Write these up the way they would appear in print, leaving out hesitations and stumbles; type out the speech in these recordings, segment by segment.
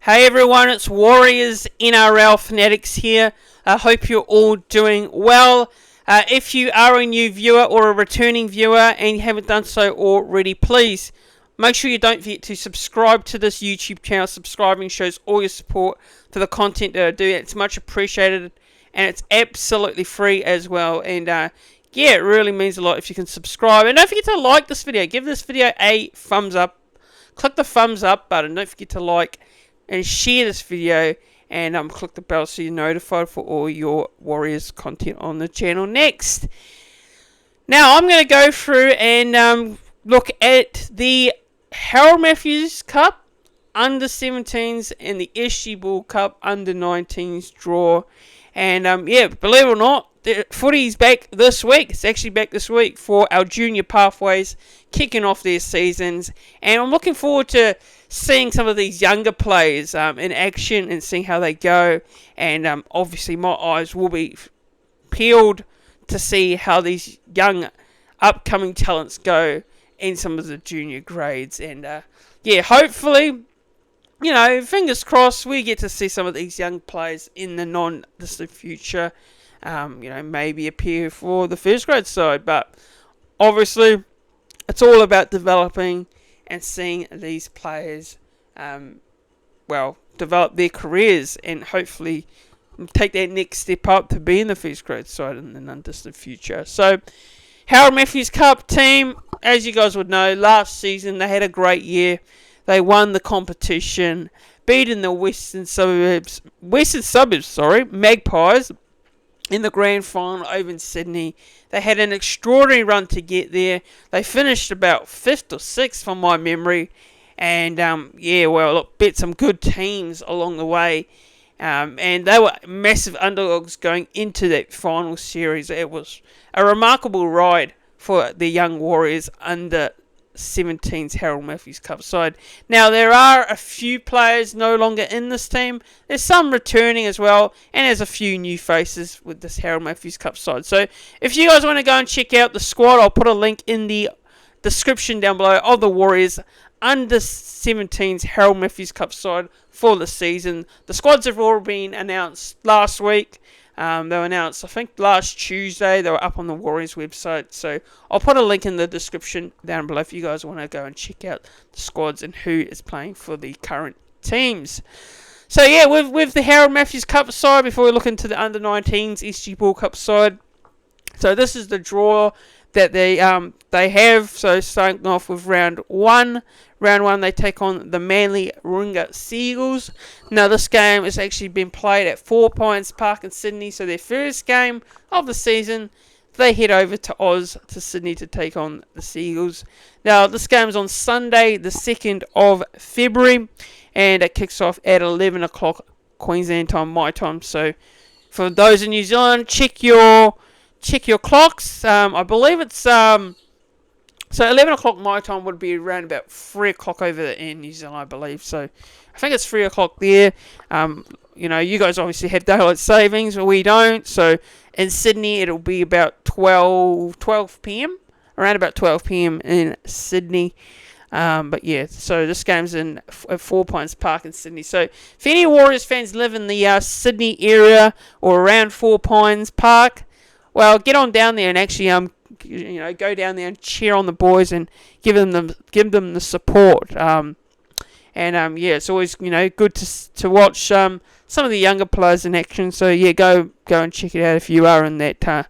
Hey everyone, it's Warriors NRL Fanatics here. I hope you're all doing well. If you are a new viewer or a returning viewer and you haven't done so already, please make sure you don't forget to subscribe to this YouTube channel. Subscribing shows all your support for the content that I do. It's much appreciated and it's absolutely free as well. And yeah, it really means a lot if you can subscribe. And don't forget to like this video. Give this video a thumbs up. Click the thumbs up button. Don't forget to like and share this video, and click the bell so you're notified for all your Warriors content on the channel next. Now I'm going to go through and look at the Harold Matthews Cup under 17s and the SG Ball Cup under 19s draw. And yeah, believe it or not, the footy's back this week. It's actually back this week for our junior pathways kicking off their seasons, and I'm looking forward to seeing some of these younger players in action and seeing how they go. And obviously my eyes will be peeled to see how these young upcoming talents go in some of the junior grades. And yeah, hopefully, you know, fingers crossed, we get to see some of these young players in the non-distant future, you know, maybe appear for the first grade side. But obviously, it's all about developing and seeing these players, well, develop their careers and hopefully take that next step up to be in the first grade side in the non-distant future. So, Harold Matthews Cup team, as you guys would know, last season they had a great year. They won the competition, beating the Western Suburbs, Magpies in the grand final over in Sydney. They had an extraordinary run to get there. They finished about 5th or 6th from my memory. And yeah, well, look, beat some good teams along the way. And they were massive underdogs going into that final series. It was a remarkable ride for the young Warriors under 17's Harold Matthews Cup side. Now, there are a few players no longer in this team. There's some returning as well, and there's a few new faces with this Harold Matthews Cup side. So, if you guys want to go and check out the squad, I'll put a link in the description down below of the Warriors under 17's Harold Matthews Cup side for the season. The squads have all been announced last week. They were announced, I think, last Tuesday. They were up on the Warriors website. So I'll put a link in the description down below if you guys want to go and check out the squads and who is playing for the current teams. So yeah, with the Harold Matthews Cup side, before we look into the under-19s SG Ball Cup side. So this is the draw that they have. So starting off with round one. Round one, they take on the Manly Warringah Seagulls. Now, this game has actually been played at 4 Pines Park in Sydney. So, their first game of the season, they head over to Oz, to Sydney, to take on the Seagulls. Now, this game is on Sunday, the 2nd of February. And it kicks off at 11 o'clock Queensland time, my time. So, for those in New Zealand, check your clocks. I believe it's so 11 o'clock my time would be around about 3 o'clock over in New Zealand, I believe. So I think it's 3 o'clock there. You know, you guys obviously have daylight savings, but we don't. So in Sydney, it'll be about 12 p.m. Around about 12 p.m. in Sydney. But yeah, so this game's at 4 Pines Park in Sydney. So if any Warriors fans live in the Sydney area or around 4 Pines Park, well, get on down there and actually you know, go down there and cheer on the boys and give them the support. And yeah, it's always, you know, good to watch some of the younger players in action. So yeah, go and check it out if you are in that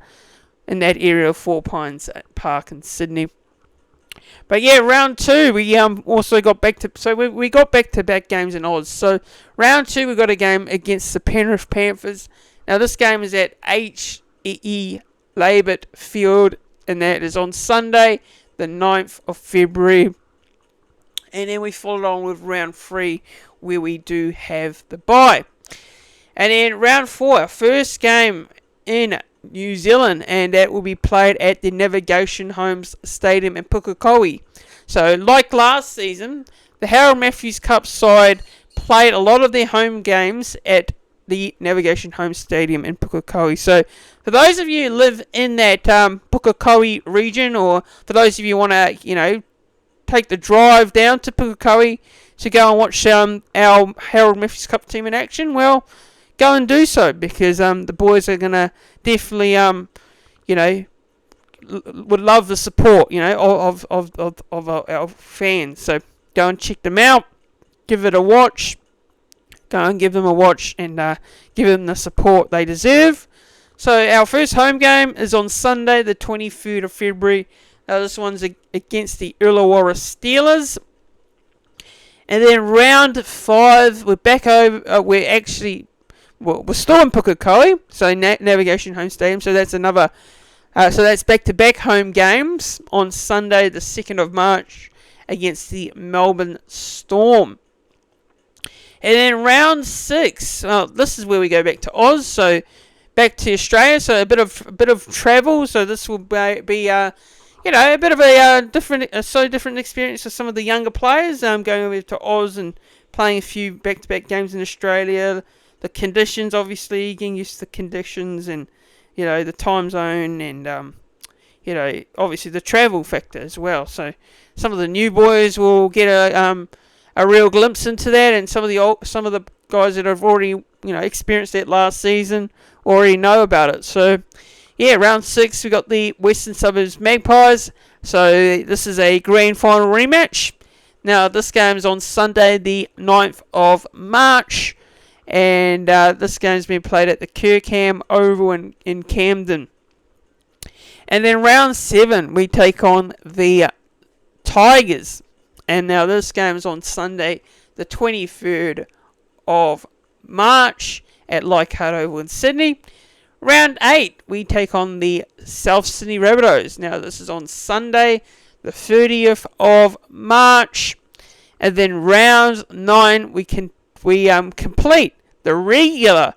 area of 4 Pines Park in Sydney. But yeah, round two, we also got back to, we got back-to-back games in Oz. So round two, we got a game against the Penrith Panthers. Now this game is at HEE Labert Field, and that is on Sunday, the 9th of February. And then we followed on with round 3, where we do have the bye. And then round 4, our first game in New Zealand, and that will be played at the Navigation Homes Stadium in Pukekohe. So, like last season, the Harold Matthews Cup side played a lot of their home games at the Navigation Home Stadium in Pukekohe. So, for those of you who live in that Pukekohe region, or for those of you who want to, you know, take the drive down to Pukekohe, to go and watch our Harold Matthews Cup team in action, well, go and do so, because the boys are going to definitely, would love the support, of our fans. So go and check them out, give it a watch, go and give them a watch, and give them the support they deserve. So our first home game is on Sunday, the 23rd of February. Now this one's against the Illawarra Steelers. And then round 5, we're back over. We're still in Pukekohe, so Navigation Home Stadium. So that's another. So that's back-to-back home games on Sunday, the 2nd of March, against the Melbourne Storm. And then round 6. Well, this is where we go back to Oz. So back to Australia. So a bit of travel. So this will be a bit of a different experience for some of the younger players. Going over to Oz and playing a few back-to-back games in Australia. The conditions, obviously, getting used to the conditions, and the time zone, and obviously the travel factor as well. So some of the new boys will get a real glimpse into that, and some of the guys that have already experienced that last season already know about it. So yeah, round 6, we got the Western Suburbs Magpies. So this is a grand final rematch. Now this game is on Sunday, the 9th of March. And this game's been played at the Kirkham Oval in Camden. And then round 7, we take on the Tigers. And now this game is on Sunday, the 23rd of March at Leichhardt Oval in Sydney. Round 8, we take on the South Sydney Rabbitohs. Now this is on Sunday, the 30th of March. And then round 9, we complete the regular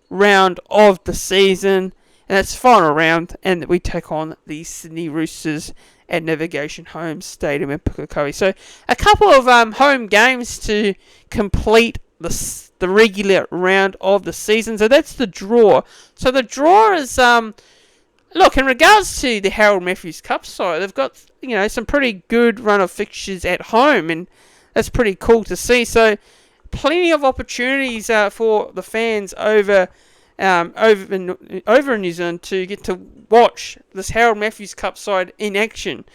round of the season, and that's the final round, and we take on the Sydney Roosters at Navigation Home Stadium in Pukekohe. So a couple of home games to complete the regular round of the season. So that's the draw. So the draw is look, in regards to the Harold Matthews Cup side, they've got some pretty good run of fixtures at home, and that's pretty cool to see. So plenty of opportunities for the fans over in New Zealand to get to watch this Harold Matthews Cup side in action.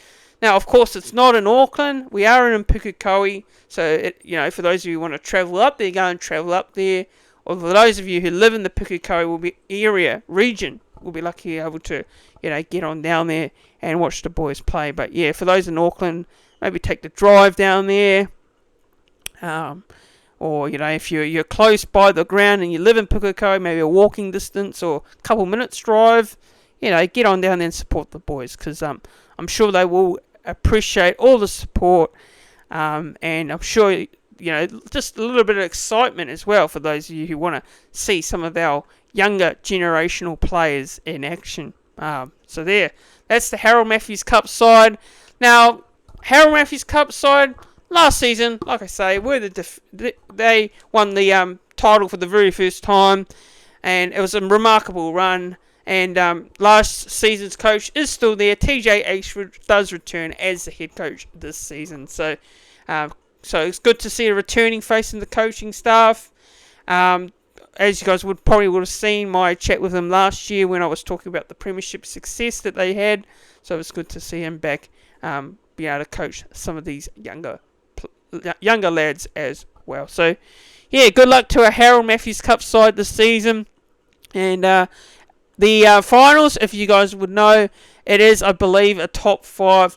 Now, of course, it's not in Auckland. We are in Pukekohe, so for those of you who want to travel up there, go and travel up there. Or for those of you who live in the Pukekohe region, will be lucky able to get on down there and watch the boys play. But yeah, for those in Auckland, maybe take the drive down there. Or, if you're close by the ground and you live in Pukekohe, maybe a walking distance or a couple minutes drive, get on down there and support the boys, because I'm sure they will appreciate all the support, and I'm sure, just a little bit of excitement as well for those of you who want to see some of our younger generational players in action. So that's the Harold Matthews Cup side. Now, Harold Matthews Cup side, last season, like I say, they won the title for the very first time, and it was a remarkable run. And last season's coach is still there. TJ Ashford does return as the head coach this season. So it's good to see a returning face in the coaching staff. As you guys would have seen my chat with him last year when I was talking about the premiership success that they had. So it's good to see him back, be able to coach some of these younger lads as well. So yeah, good luck to our Harold Matthews Cup side this season. And the finals, if you guys would know, it is, I believe, a top five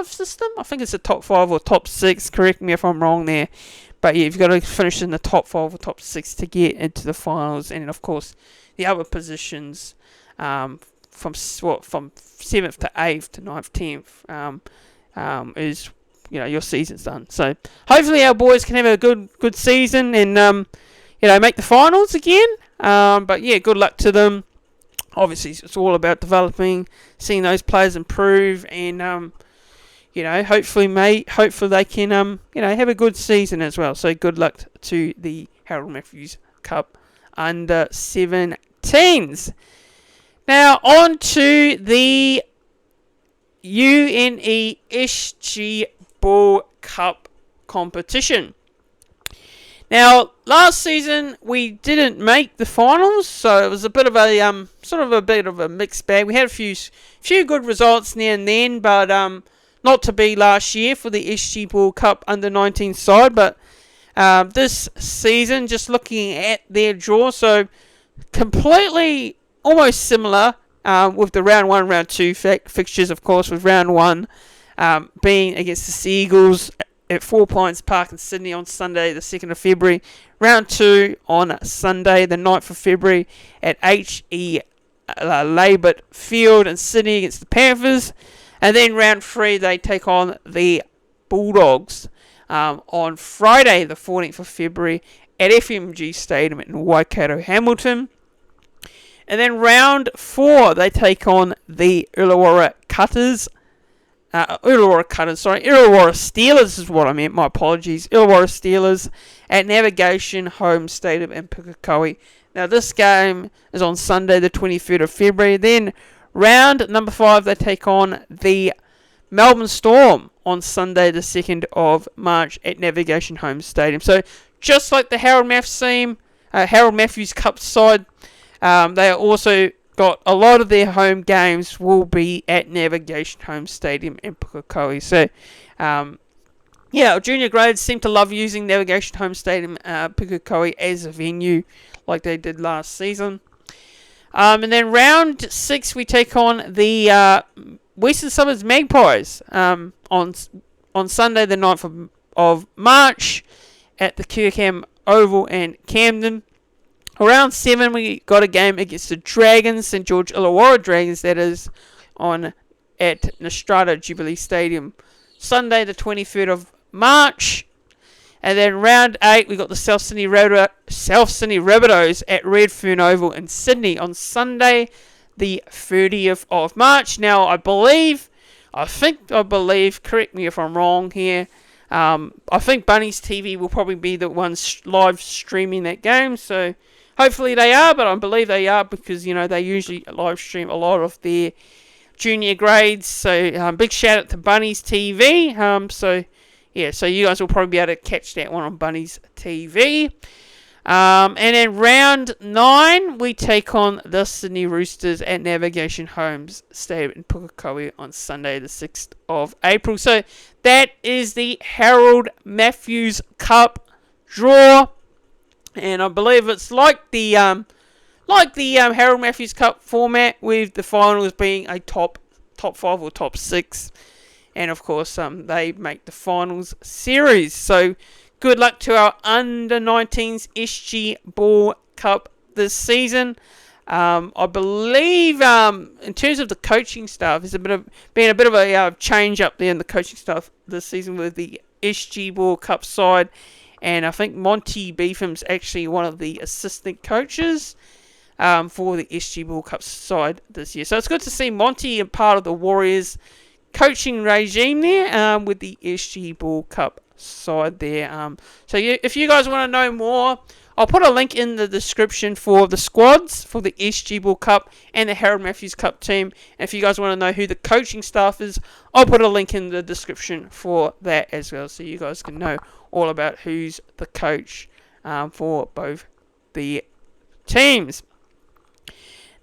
system. I think it's a top 5 or top 6. Correct me if I'm wrong there. But yeah, you've got to finish in the top 5 or top 6 to get into the finals. And of course, the other positions from 7th to 8th to 9th, 10th is, your season's done. So hopefully our boys can have a good season and make the finals again. But yeah, good luck to them. Obviously, it's all about developing, seeing those players improve, and hopefully they can have a good season as well. So good luck to the Harold Matthews Cup under 17s. Now on to the UNE SG Ball Cup competition. Now, last season we didn't make the finals, so it was a bit of a sort of a bit of a mixed bag. We had a few good results now and then, but not to be last year for the SG Ball Cup under-19 side. But this season, just looking at their draw, so completely almost similar with the round 1, round 2 fixtures, of course, with round 1 being against the Seagulls at 4 Pines Park in Sydney on Sunday the 2nd of February. Round 2 on Sunday the 9th of February at H.E. Labor Field in Sydney against the Panthers. And then round 3 they take on the Bulldogs on Friday the 14th of February at FMG Stadium in Waikato, Hamilton. And then round 4 they take on the Illawarra Steelers is what I meant, my apologies. Illawarra Steelers at Navigation Home Stadium in Pukekohe. Now this game is on Sunday the 23rd of February. Then round number 5 they take on the Melbourne Storm on Sunday the 2nd of March at Navigation Home Stadium. So just like the Harold Matthews Cup side, they are also got a lot of their home games will be at Navigation Home Stadium in Pukekohe. So, junior grades seem to love using Navigation Home Stadium Pukekohe as a venue like they did last season. And then round 6 we take on the Western Suburbs Magpies on Sunday the 9th of March at the Kirkham Oval in Camden. Round 7, we got a game against the Dragons, St George Illawarra Dragons, that is, at Nostrada Jubilee Stadium, Sunday the 23rd of March. And then round 8, we got the South Sydney Rabbitohs at Redfern Oval in Sydney on Sunday the 30th of March. Now, I believe, correct me if I'm wrong here, I think Bunnies TV will probably be the ones live streaming that game, so hopefully they are, but I believe they are because, they usually live stream a lot of their junior grades. So, big shout out to Bunnies TV. So you guys will probably be able to catch that one on Bunnies TV. And then round 9, we take on the Sydney Roosters at Navigation Homes Stadium in Pukekohe on Sunday the 6th of April. So that is the Harold Matthews Cup draw. And I believe it's like the Harold Matthews Cup format, with the finals being a top 5 or top 6, and of course they make the finals series. So good luck to our under-19s SG Ball Cup this season. I believe in terms of the coaching staff, there's been a bit of a change up there in the coaching staff this season with the SG Ball Cup side. And I think Monty Beetham's actually one of the assistant coaches for the SG Ball Cup side this year. So it's good to see Monty a part of the Warriors coaching regime there with the SG Ball Cup side there. So if you guys want to know more, I'll put a link in the description for the squads for the SG Ball Cup and the Harold Matthews Cup team. And if you guys want to know who the coaching staff is, I'll put a link in the description for that as well, so you guys can know all about who's the coach for both the teams.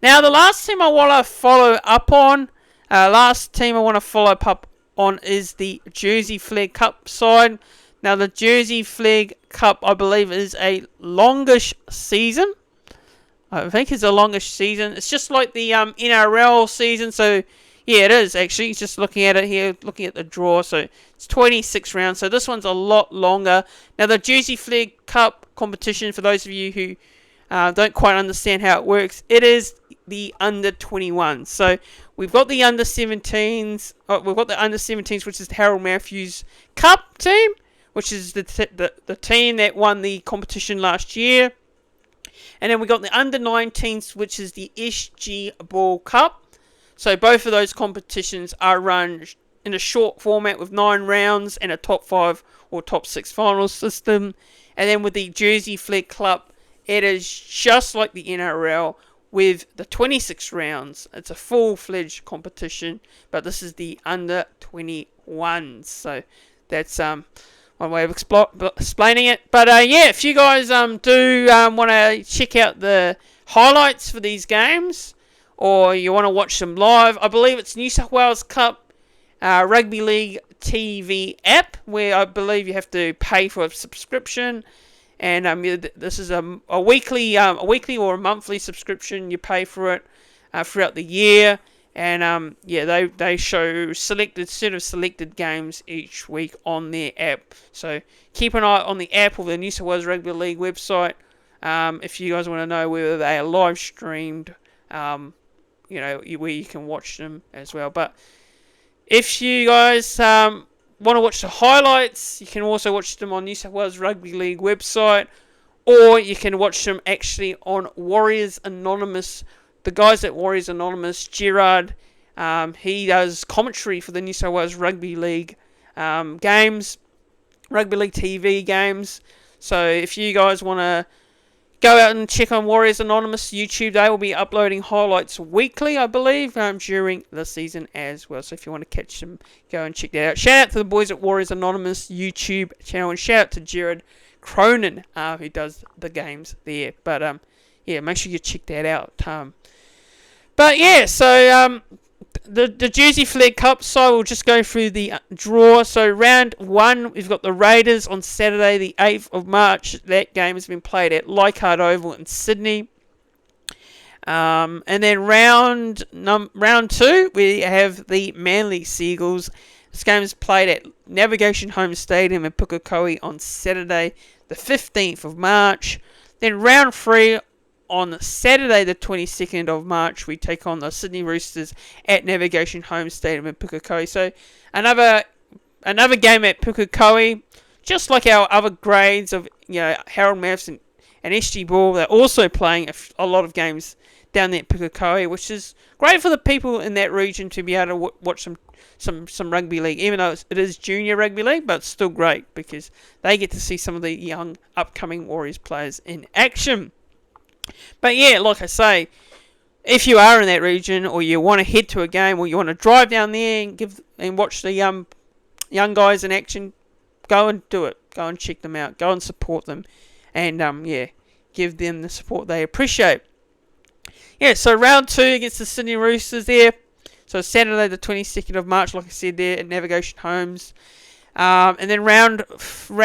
Now, the last team I want to follow up on, is the Jersey Flegg Cup side. Now, the Jersey Flegg Cup, I believe, is a longish season. I think it's a longish season. It's just like the NRL season, so yeah, it is actually. Just looking at it here, looking at the draw, so it's 26 rounds. So this one's a lot longer. Now, the Jersey Flegg Cup competition, for those of you who don't quite understand how it works, it is the under 21. So we've got the under 17s. We've got the under 17s, which is the Harold Matthews Cup team, which is the team that won the competition last year. And then we got the under 19s, which is the SG Ball Cup. So both of those competitions are run in a short format with 9 rounds and a top 5 or top 6 final system. And then with the Jersey Flegg Club, it is just like the NRL with the 26 rounds. It's a full-fledged competition, but this is the under 21s. So that's one way of explaining it. But yeah, if you guys do want to check out the highlights for these games, or you want to watch them live, I believe it's New South Wales Cup Rugby League TV app, where I believe you have to pay for a subscription. And this is a weekly or a monthly subscription. You pay for it throughout the year. And yeah, they show selected games each week on their app. So keep an eye on the app or the New South Wales Rugby League website if you guys want to know whether they are live streamed, where you can watch them as well. But if you guys want to watch the highlights, you can also watch them on New South Wales Rugby League website, or you can watch them actually on Warriors Anonymous. The guys at Warriors Anonymous, Gerard, he does commentary for the New South Wales Rugby League games, Rugby League TV games. So if you guys want to go out and check on Warriors Anonymous YouTube, they will be uploading highlights weekly, I believe, during the season as well. So if you want to catch them, go and check that out. Shout out to the boys at Warriors Anonymous YouTube channel, and shout out to Jared Cronin, who does the games there. But yeah, make sure you check that out. But yeah, so the Jersey Flegg Cup, so we'll just go through the draw. So round 1, we've got the Raiders on Saturday the 8th of March. That game has been played at Leichhardt Oval in Sydney. And then round 2, we have the Manly Seagulls. This game is played at Navigation Home Stadium in Pukekohe on Saturday the 15th of March. Then round 3, on Saturday the 22nd of March, we take on the Sydney Roosters at Navigation Home Stadium in Pukekohe. So another game at Pukekohe, just like our other grades of Harold Maths and SG Ball. They're also playing a lot of games down there at Pukekohe, which is great for the people in that region to be able to watch some rugby league, even though it is junior rugby league, but it's still great because they get to see some of the young upcoming Warriors players in action. But yeah, like I say, if you are in that region, or you want to head to a game, or you want to drive down there and watch the young guys in action, go and do it. Go and check them out. Go and support them, and give them the support they appreciate. Yeah, so round 2 against the Sydney Roosters there. So Saturday the 22nd of March, like I said there at Navigation Homes, and then round 3.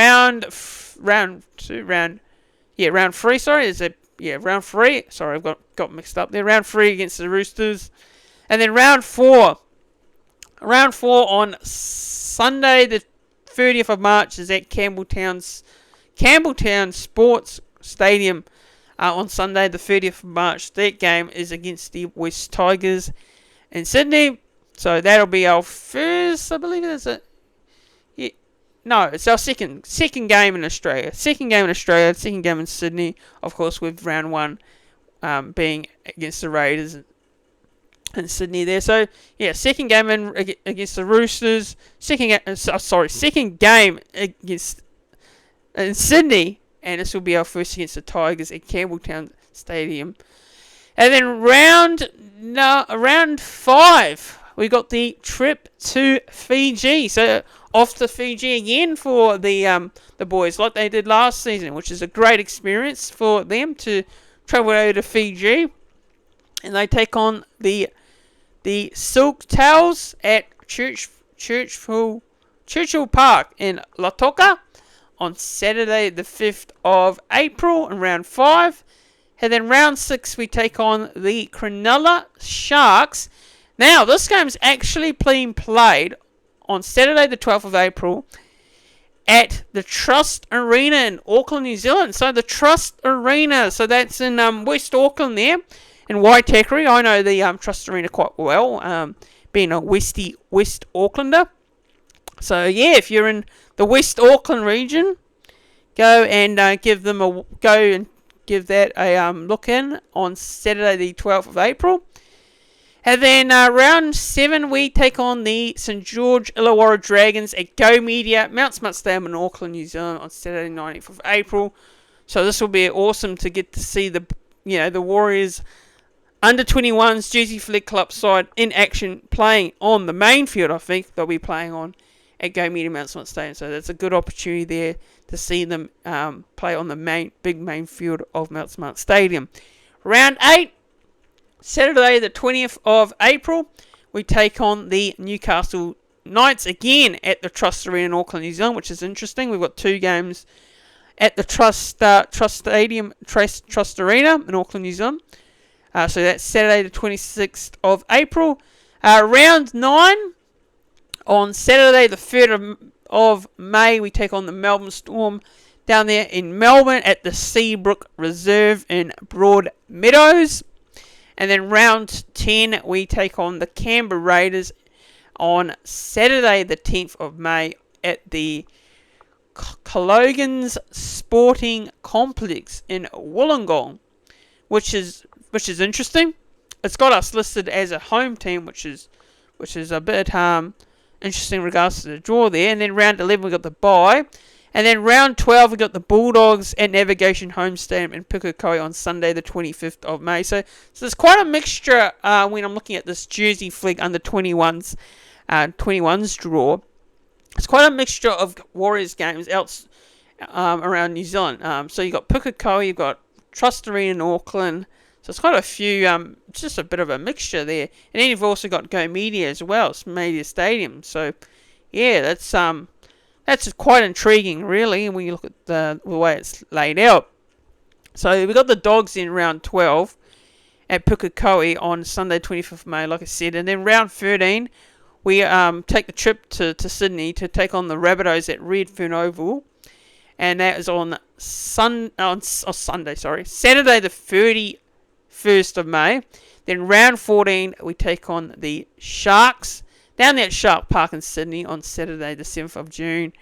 Sorry, is it? Yeah, round 3. Sorry, I've got mixed up there. Round 3 against the Roosters. And then round 4. Round 4 on Sunday, the 30th of March, is at Campbelltown Sports Stadium on Sunday, the 30th of March. That game is against the West Tigers in Sydney. So that'll be our first, I believe it's it's our second game in Australia. Second game in Sydney, of course, with round 1 being against the Raiders in Sydney there. So, yeah, second game against the Roosters. Second game against in Sydney, and this will be our first against the Tigers at Campbelltown Stadium. And then round 5, we got the trip to Fiji. So off to Fiji again for the boys, like they did last season, which is a great experience for them to travel over to Fiji. And they take on the Silk Towels at Churchill Park in Lautoka on Saturday the 5th of April in round 5. And then round 6, we take on the Cronulla Sharks. Now, this game's actually being played on Saturday the 12th of April at the Trust Arena in Auckland, New Zealand. So the Trust Arena, so that's in West Auckland there, in Waitakere. I know the Trust Arena quite well, being a West Aucklander. So yeah, if you're in the West Auckland region, go and give that a look in on Saturday the 12th of April. And then round 7, we take on the St George Illawarra Dragons at Go Media, Mount Smart Stadium in Auckland, New Zealand on Saturday 19th of April. So this will be awesome to get to see the Warriors under-21s Jersey Flegg Club side in action, playing on the main field. I think they'll be playing on, at Go Media Mount Smart Stadium. So that's a good opportunity there to see them play on the big main field of Mount Smart Stadium. Round 8, Saturday the 20th of April, we take on the Newcastle Knights again at the Trust Arena in Auckland, New Zealand, which is interesting. We've got 2 games at the Trust Arena in Auckland, New Zealand. So that's Saturday the 26th of April. Round 9, on Saturday the 3rd of May, we take on the Melbourne Storm down there in Melbourne at the Seabrook Reserve in Broadmeadows. And then round 10, we take on the Canberra Raiders on Saturday the 10th of May at the Cologans Sporting Complex in Wollongong, which is interesting. It's got us listed as a home team, which is a bit interesting in regards to the draw there. And then round 11, we got the bye. And then round 12, we got the Bulldogs at Navigation Home Stadium in Pukekohe on Sunday the 25th of May. So there's quite a mixture when I'm looking at this Jersey Flegg under 21s draw. It's quite a mixture of Warriors games around New Zealand. So you've got Pukekohe, you've got Trust Arena in Auckland. So it's quite a few, it's just a bit of a mixture there. And then you've also got Go Media as well, it's Media Stadium. So yeah, that's quite intriguing, really, when you look at the way it's laid out. So we've got the Dogs in round 12 at Pukekohe on Sunday 25th of May, like I said. And then round 13, we take the trip to Sydney to take on the Rabbitohs at Redfern Oval. And that is on Saturday the 31st of May. Then round 14, we take on the Sharks down there at Shark Park in Sydney on Saturday the 7th of June.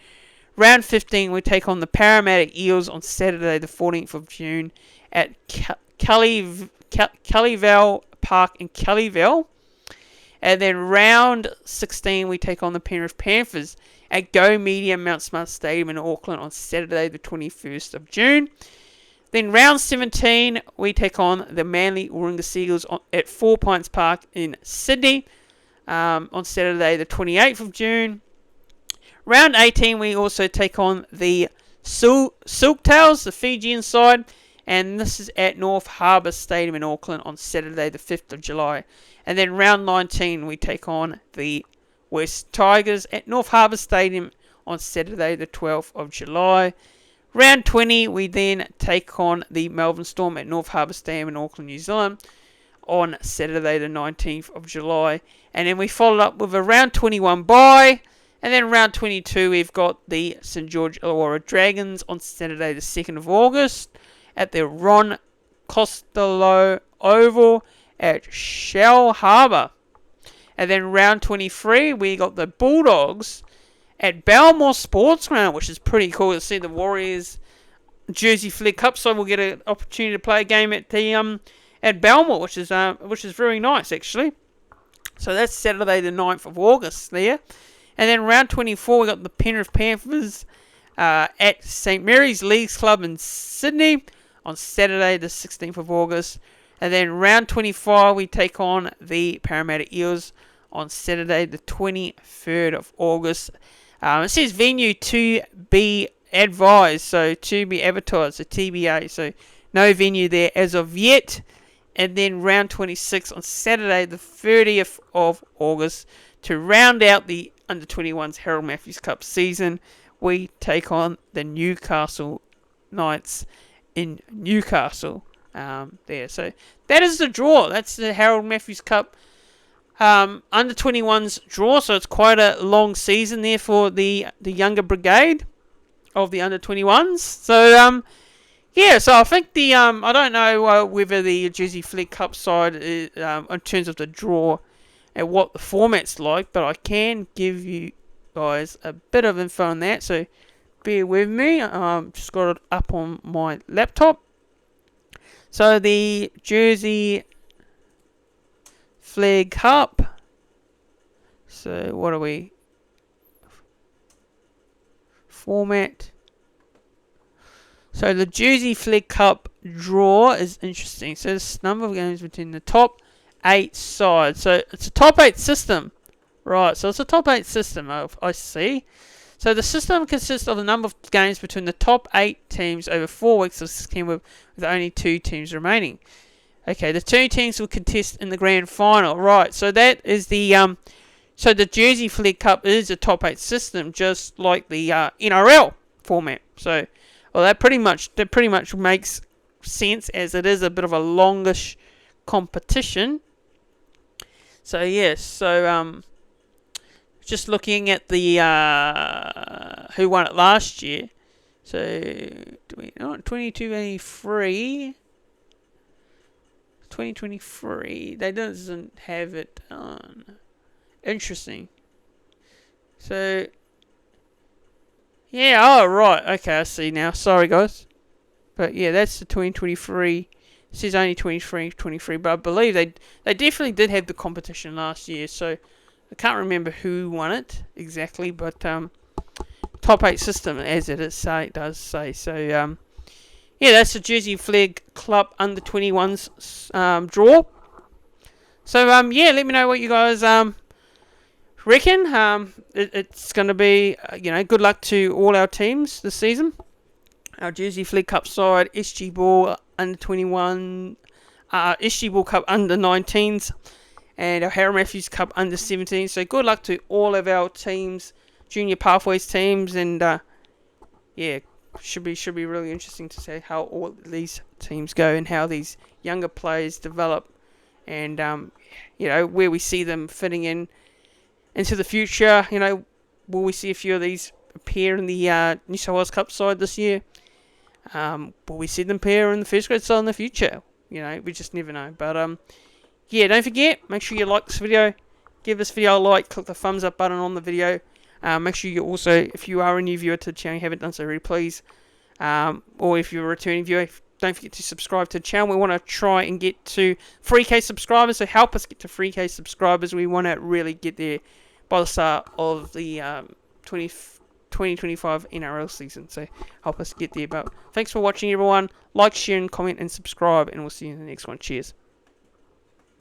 Round 15, we take on the Parramatta Eels on Saturday the 14th of June at Kellyvale Park in Kellyvale. And then round 16, we take on the Penrith Panthers at Go Media Mount Smart Stadium in Auckland on Saturday the 21st of June. Then round 17, we take on the Manly Warringah Seagulls at 4 Pines Park in Sydney on Saturday the 28th of June. Round 18, we also take on the Silktails, the Fijian side, and this is at North Harbour Stadium in Auckland on Saturday the 5th of July. And then round 19, we take on the West Tigers at North Harbour Stadium on Saturday the 12th of July. Round 20, we then take on the Melbourne Storm at North Harbour Stadium in Auckland, New Zealand on Saturday the 19th of July. And then we followed up with a round 21 bye. And then round 22, we've got the St George Illawarra Dragons on Saturday the 2nd of August at the Ron Costello Oval at Shell Harbour. And then round 23, we got the Bulldogs at Belmore Sports Ground, which is pretty cool to see the Warriors Jersey Flegg Cup. So we'll get an opportunity to play a game at the at Belmore, which is very nice actually. So that's Saturday the 9th of August there. And then round 24, we got the Penrith Panthers at St Mary's Leagues Club in Sydney on Saturday the 16th of August. And then round 25, we take on the Parramatta Eels on Saturday the 23rd of August. It says venue to be advised, so to be advertised, so TBA. So no venue there as of yet. And then round 26 on Saturday the 30th of August to round out the Under-21s Harold Matthews Cup season. We take on the Newcastle Knights in Newcastle there. So that is the draw. That's the Harold Matthews Cup Under-21s draw. So it's quite a long season there for the younger brigade of the Under-21s. So yeah, so I think the I don't know whether the Jersey Flegg Cup side is, in terms of the draw and what the format's like, but I can give you guys a bit of info on that, so bear with me. Just got it up on my laptop. So the Jersey Flegg Cup, so what are we, format. So the Jersey Flegg Cup draw is interesting. So there's a number of games between the top 8 sides. So it's a top 8 system Right, so it's a top 8 system, I see. So the system consists of a number of games between the top 8 teams over 4 weeks of the scheme with only 2 teams remaining. Okay, the 2 teams will contest in the grand final. Right, so that is the so the Jersey Flegg Cup is a top 8 system, just like the NRL format. So, well, that pretty much makes sense, as it is a bit of a longish competition. So yes, so just looking at the who won it last year. So 2023, they doesn't have it on. Interesting. So yeah, oh right, okay, I see now. Sorry guys, but yeah, that's the 2023. This is only 23, but I believe they definitely did have the competition last year. So I can't remember who won it exactly, but top 8 system, as it does say. So yeah, that's the Jersey Flegg Club under 21s draw. So yeah, let me know what you guys reckon. It's going to be good luck to all our teams this season. Our Jersey Flegg Cup side, SG Ball under 21, SG Ball Cup under 19s, and our Harry Matthews Cup under 17. So good luck to all of our teams, junior pathways teams, and yeah, should be really interesting to see how all these teams go and how these younger players develop, and where we see them fitting into the future. Will we see a few of these appear in the New South Wales Cup side this year? Will we see them appear in the first grade side in the future? We just never know. But yeah, don't forget, make sure you like this video, give this video a like, click the thumbs up button on the video. Make sure you also, if you are a new viewer to the channel, you haven't done so already, please, or if you're a returning viewer, don't forget to subscribe to the channel. We want to try and get to 3K subscribers, so help us get to 3K subscribers. We want to really get there by the start of the 2025 NRL season, so help us get there. But thanks for watching, everyone. Like, share, and comment, and subscribe, and we'll see you in the next one. Cheers.